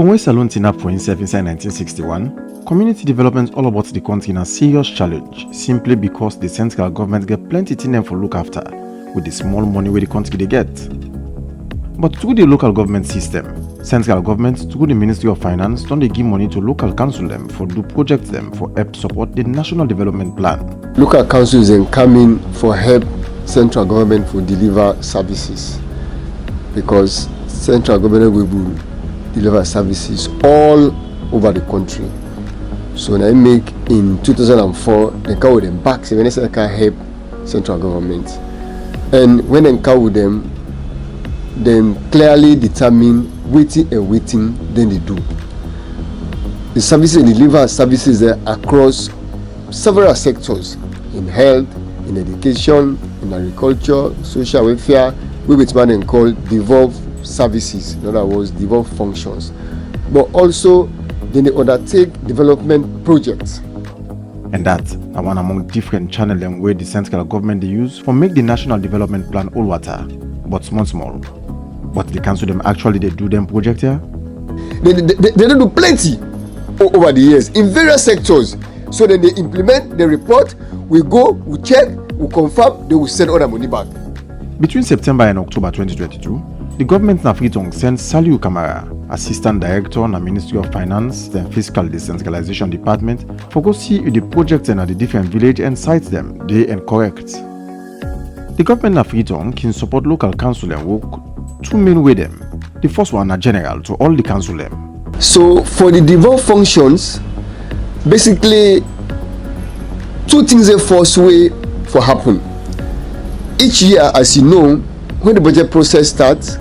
From when Salon Tina for himself inside 1961, community development all about the country na serious challenge simply because the central government get plenty things for look after with the small money where the country they get. But through the local government system, central government through the Ministry of Finance don't they give money to local council them for do projects them for help support the National Development Plan. Local councils then come in for help central government for deliver services because central government will deliver services all over the country. So when I make in 2004, they come with them back, so when they say I can help central government. And when they come with them clearly determine waiting, then they do. The services, they deliver services there across several sectors, in health, in education, in agriculture, social welfare, which man call devolved services, in other words, devolved functions. But also, then they undertake development projects. And that are one among different channels where the central government they use for make the National Development Plan all water, but small. But the council them actually they do them project here? They do plenty over the years in various sectors. So then they implement the report, we go, we check, we confirm, they will send all the money back. Between September and October 2022, the government na Freetong sent Saliu Kamara, Assistant Director in the Ministry of Finance, the Fiscal Decentralization Department, for go see the projects and the different village and sites them, they and correct. The government na Freetong can support local council and work two main way them. The first one are general to all the council them. So for the devolved functions, basically two things are first way for happen. Each year, as you know, when the budget process starts,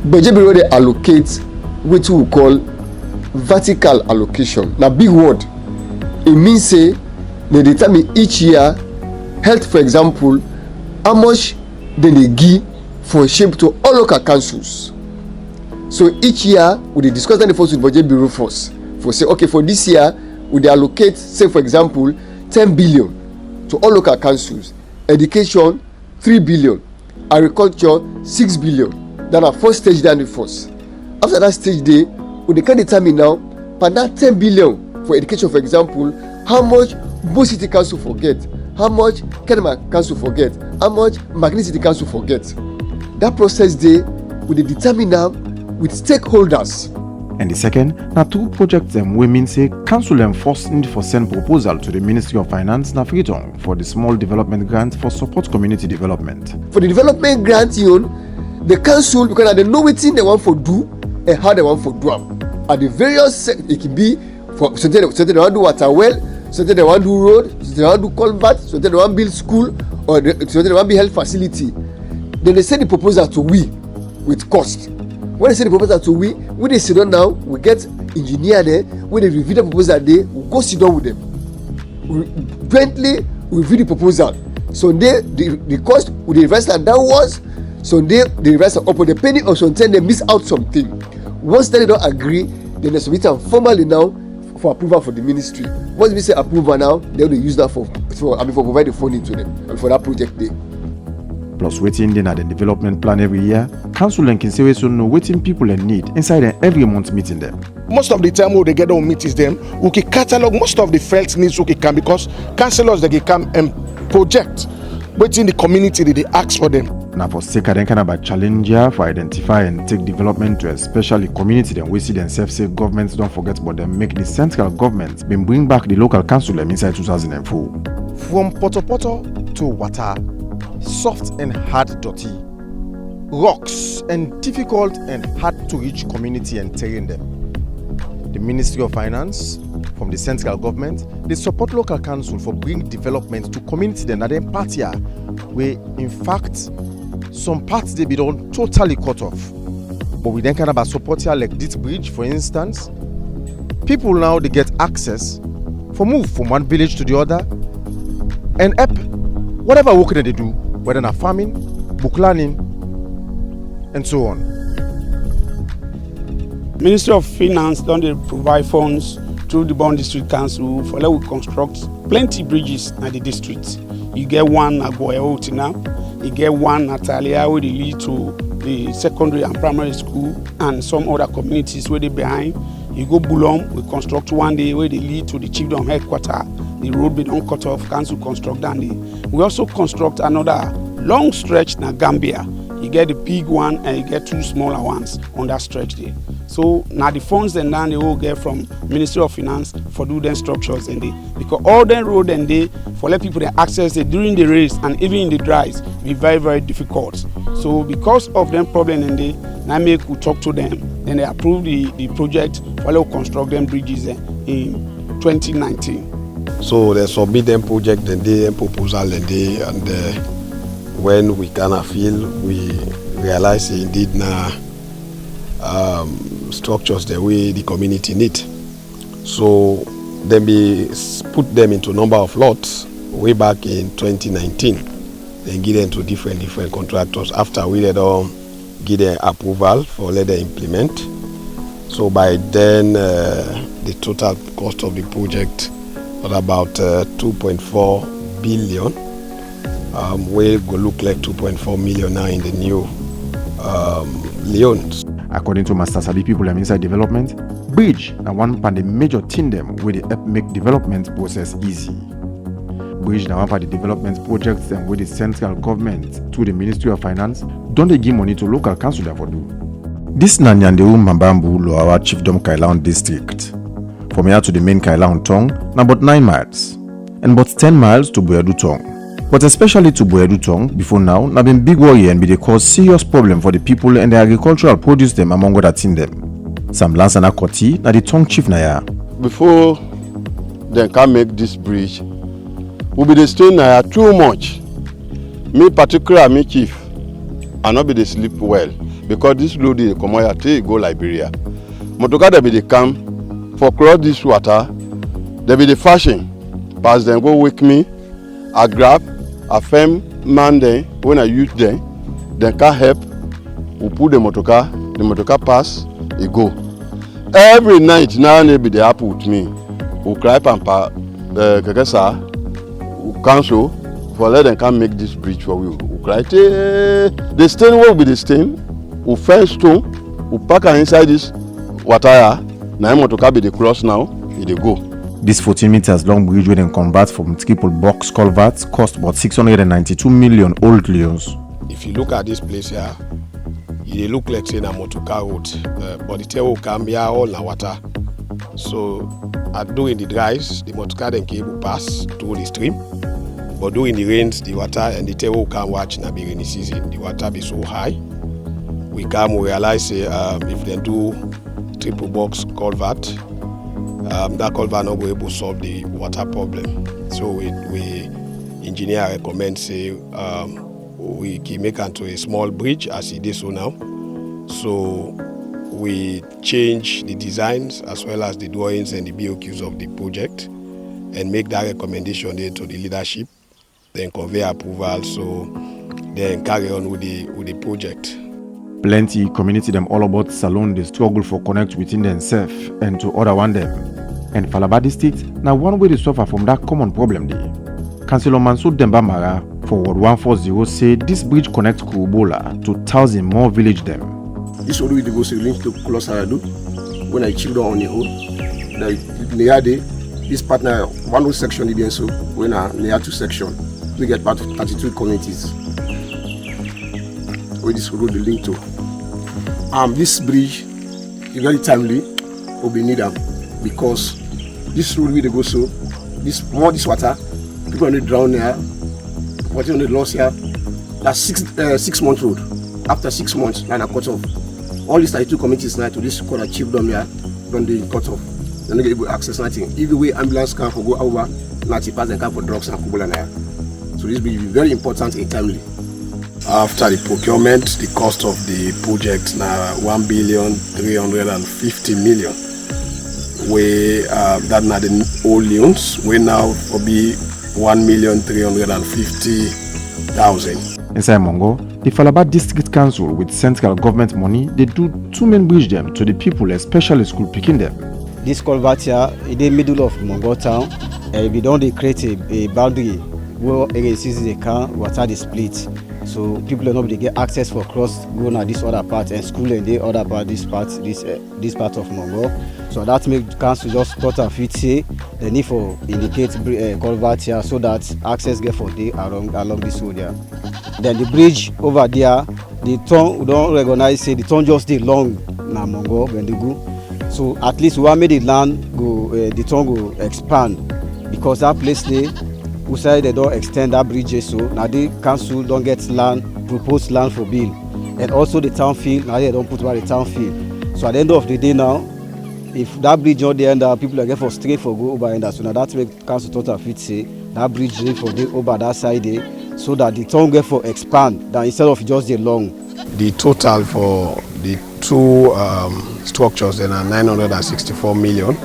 budget bureau they allocate what we call vertical allocation. Now big word. It means say they determine each year health, for example, how much they give for shape to all local councils. So each year we discuss that first with budget bureau first. For say okay, for this year we allocate, say for example, 10 billion to all local councils. Education 3 billion, agriculture 6 billion. Then our first stage down the first. After that stage day, we can determine now per that 10 billion for education, for example, how much Bo City Council forget, how much Kenema Council forget, how much Magni City Council forget. That process day we determine now with stakeholders. And the second, now two projects them we mean say council them first need for send proposal to the Ministry of Finance na Freetong for the small development grant for support community development. For the development grant, the council because they know what they want for do and how they want for do them. At the various it can be for something they want to do water well, something they want to do road, something they want to do culvert, something they want to build school, or something they want to build health facility. Then they send the proposal to we with cost. When they send the proposal to we they sit down now, we get engineer there, when they review the proposal there, we go sit down with them. We jointly review the proposal. So the cost we revise that downwards, so they revise up on the penny or something they miss out something. Once they don't agree, then they submit them formally now for approval for the ministry. Once we say approval now, they will use that for provide the funding to them for that project day. Plus waiting then at the development plan every year, council can say so know waiting people and need inside every month meeting them. Most of the time when they get on meetings them, we can catalog most of the felt needs we can because councillors they can come and project waiting the community they ask for them. Now for sake of kind of a challenge here for identify and take development to especially community then we see themselves say governments don't forget but them make the central government been bring back the local council them inside 2004. From Poto to Wata, soft and hard dirty, rocks and difficult and hard to reach community and terrain them. The Ministry of Finance from the central government, they support local council for bring development to community then at them part here where in fact some parts they be done totally cut off. But we then kind of support here like this bridge for instance. People now they get access for move from one village to the other and help whatever work that they do, whether na farming, book learning, and so on. Ministry of Finance don't they provide funds through the Bond District Council for let we construct plenty bridges in the district. You get one at Goya Otina, you get one at Alia where they lead to the secondary and primary school and some other communities where they behind. You go Bulom, we construct one day where they lead to the chiefdom headquarters. The road be don't cut off, council construct that day. We also construct another long stretch na Gambia. You get the big one and you get two smaller ones on that stretch there. So now the funds then they will get from Ministry of Finance for do them structures and they because all them road and they for let people access it during the race and even in the dries be very, very difficult. So because of them problem and they now make we talk to them, then they approve the project for let construct them bridges in 2019. So they submit them project and they proposal and when we kind of feel we realize indeed now structures the way the community need. So then we put them into number of lots way back in 2019. Then give them to different contractors after we let them give them approval for let them implement. So by then the total cost of the project was about 2.4 billion. We go look like 2.4 million now in the new loans. According to Master Sabi people and inside development, bridge na one of the major thing them where they help make development process easy. Bridge na one of the development projects and where the central government through the Ministry of Finance don't they give money to local council for do. This na Nyanderu Mambambu Loawa Chiefdom Kailaon district. From here to the main Kailaon Tong, na about 9 miles and about 10 miles to Boyadu Tong. But especially to Boyadu Tong, before now, na been big worry and be they cause serious problem for the people and the agricultural produce them among other things them. Sam Lansana Koti, na the Tong chief na ya. Before they can make this bridge, we be the stay na ya too much. Me particular, me chief, I not be the sleep well because this road dey come out till go Liberia. Motoka they be the come for cross this water, they be the fashion, pass them go wake me, I grab. A firm man then, when I use them can help, we put the motocar pass, it go. Every night now they be the happy with me. We cry pampa, Kakasa, we cancel, for let them come make this bridge for you. We cry, the stain will be the stain, we fence stone, we pack her inside this water, now motocar be the cross now, it go. This 14 meters long bridge will then convert from triple box culverts cost about 692 million old leons. If you look at this place here, it look like say na motocar road, but the tail will come here all na water. So during the dries, the motocar then cable pass through the stream. But during the rains, the water and the tail will come watch na be rainy season. The water be so high. We realize if they do triple box culvert. That culvert not go able to solve the water problem. So we engineer recommend say we can make into a small bridge as it is so now. So we change the designs as well as the drawings and the BOQs of the project and make that recommendation then to the leadership, then convey approval, so then carry on with the project. Plenty community them all about Salone they struggle for connect within themselves and to other one them. And Falaba district now one way to suffer from that common problem there. Councillor Mansour Demba Mara for Ward 140 say this bridge connects Kurubola to 1,000 more village them. This road will go to link to Kulos Aradu when I chipped on the road. This partner one section again so when I near 2 section we get about 32 communities where this road will link to. This bridge is very timely will be needed because this road will go so this water people only drown here, what only lost here. That's 6 month road. After 6 months, line are cut off. All these 32 communities now to this called a chiefdom here, don't they cut off. They're not able to access nothing. Either way, ambulance can go over, not pass and come for drugs and Kubola here. So this will be very important and timely. After the procurement, the cost of the project now 1,350 million. We that now the old loans we now for be 1,350,000. Inside Mongo, the Falaba District Council with central government money, they do 2 main bridge them to the people, especially school picking them. This culvert here in the middle of Mongo town, we don't create a boundary where area season they can water the split. So people are not able to get access for cross going at this other part and school and the other part this part of Mongo. So that make council just thought and fit say the need for indicate culvert here so that access get for day along this road here. Then the bridge over there, the turn we don't recognize say the turn just stay long na Mongo when they go. So at least we want make the land go the turn go expand because that place there. We say they don't extend that bridge, so now the council don't get land, proposed land for bill, and also the town field. Now they don't put where the town field. So at the end of the day now, if that bridge not there, and people are get for straight for go over there. So now that make council total fit say that bridge for the over that side there, so that the town get for expand. That instead of just the long. The total for the two structures then are 964 million.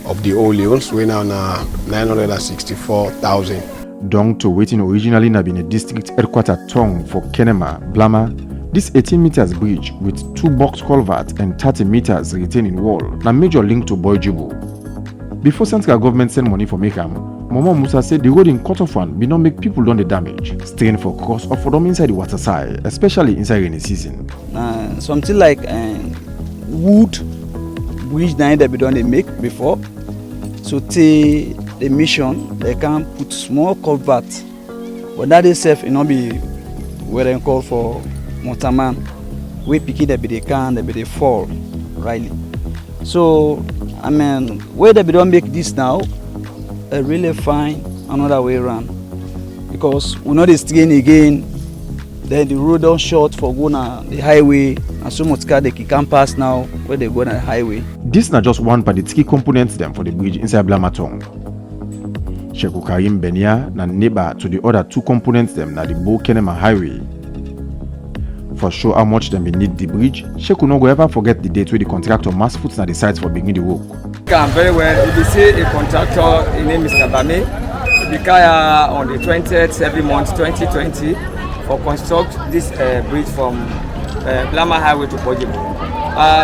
Of the old loans, we now 964,000. Down to waiting originally na been a district headquarter tongue for Kenema, Blama. This 18 meters bridge with 2 box culverts and 30 meters retaining wall na major link to Boijibo. Before central government send money for Mekam, Momo Musa said the road in Kotofan be not make people done the damage, staying for cross or for them inside the water side, especially inside rainy season. Something like wood bridge that they done make before. So the mission they can put small culvert, but that itself it not be where they call for Montaman. We pick it they can they fall, rightly. So I mean where they don't make this now, they really find another way around because we know this train again. Then the road don't short for going on the highway, and so much car they can pass now where they go on the highway. This is not just one but the key components them for the bridge inside Blamatong. Sheku Karim Benia na neighbor to the other 2 components them na the Bo Kenema highway. For sure how much them need the bridge, Sheku no go ever forget the date where the contractor mass puts na the sites for beginning the work. Very well. If you see a contractor, his name is Kabame, the guy on the 20th every month 2020 for construct this bridge from Blama Highway to Boijibo.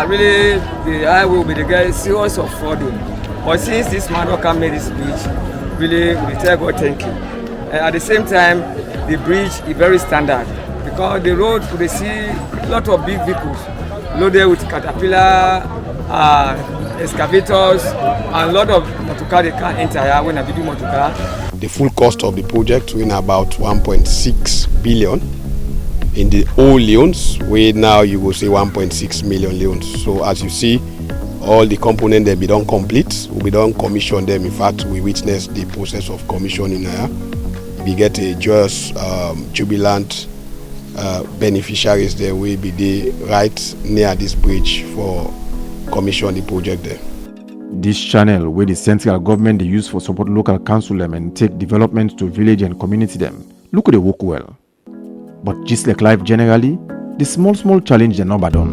Really, the highway will be the guy serious of flooding. But since this man can make this bridge, really we tell God thank you. At the same time, the bridge is very standard because the road we see a lot of big vehicles loaded with caterpillar, excavators, and a lot of motorcar they can't enter here when I do motorcar. The full cost of the project in about 1.6 billion. In the old loans, where now you will say 1.6 million loans. So as you see, all the components that be done complete, we don't commission them. In fact, we witnessed the process of commissioning here. We get a joyous, jubilant beneficiaries there will be there right near this bridge for commission the project there. This channel where the central government they use for support local council them and take development to village and community them. Look at the work well. But just like life generally, the small challenge they never done.